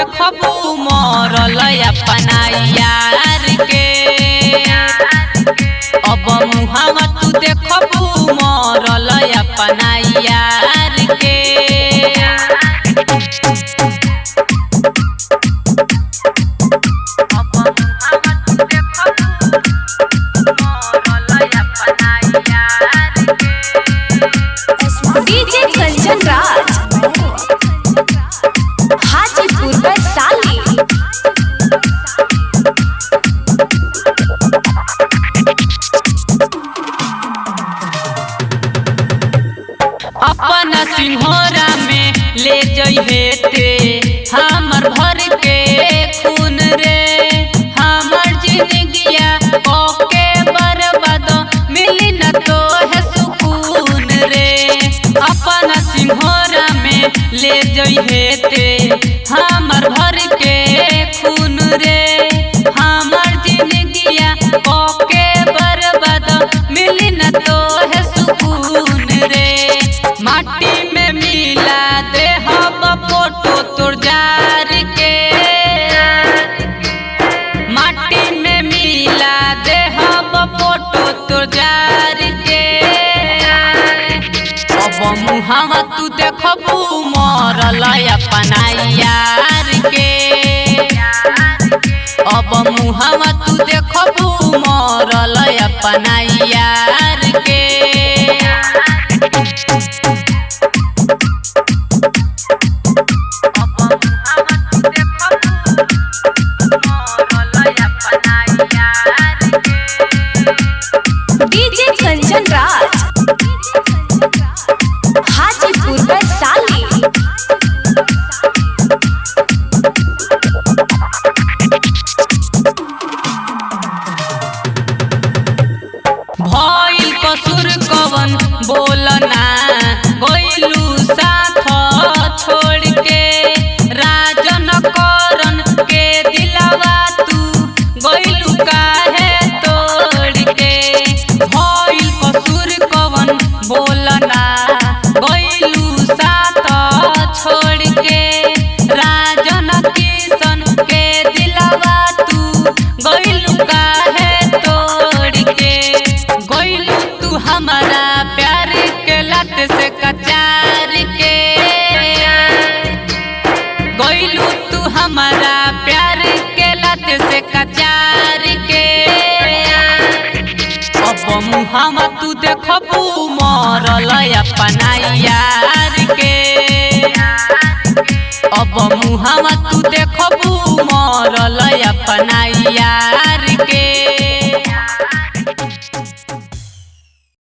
देखबू मरल अपना यार के। अब मुहावा तू देखबू मरल अपना यार के। डीजे कंचन राज हाजीपुर वैशाली। अपना सिंहोरा में ले जइहे ते हमर भर के खून रे। हमर जिंदगिया ओके बर्बाद मिली न तो है सुकून रे। अपना सिंहोरा में ले जइहे ते हमर भर के खून रे। हमर जिंदगिया ओके बर्बाद मिली न तो है सुकून रे। माटी में मिला दे हम फोटो तोर जार के। माटी में मिला दे हम फोटो तोर जार के। अब मुहावा तू देखबू मरल अपना यार के। अब मुहावा तू देखबू मरल अपना यार के। डीजे कंचन राज हाजीपुर वैशाली। भइल कसूर कवन बोलना गइलू साथ छोड़ के। राजन करन के दिलवा तू गइलू काहे तोड़ के। भइल कसूर कवन बोलना गइलू साथ छोड़ के। राजन किशन के दिलवा तू गइलू काहे तोड़ के। गइलू तू हमारा प्यार के लत से कचार के। गइलू तू हमारा प्यार के लत से कचार के। अब मुहावा तू देखबू मरल अपना यार के।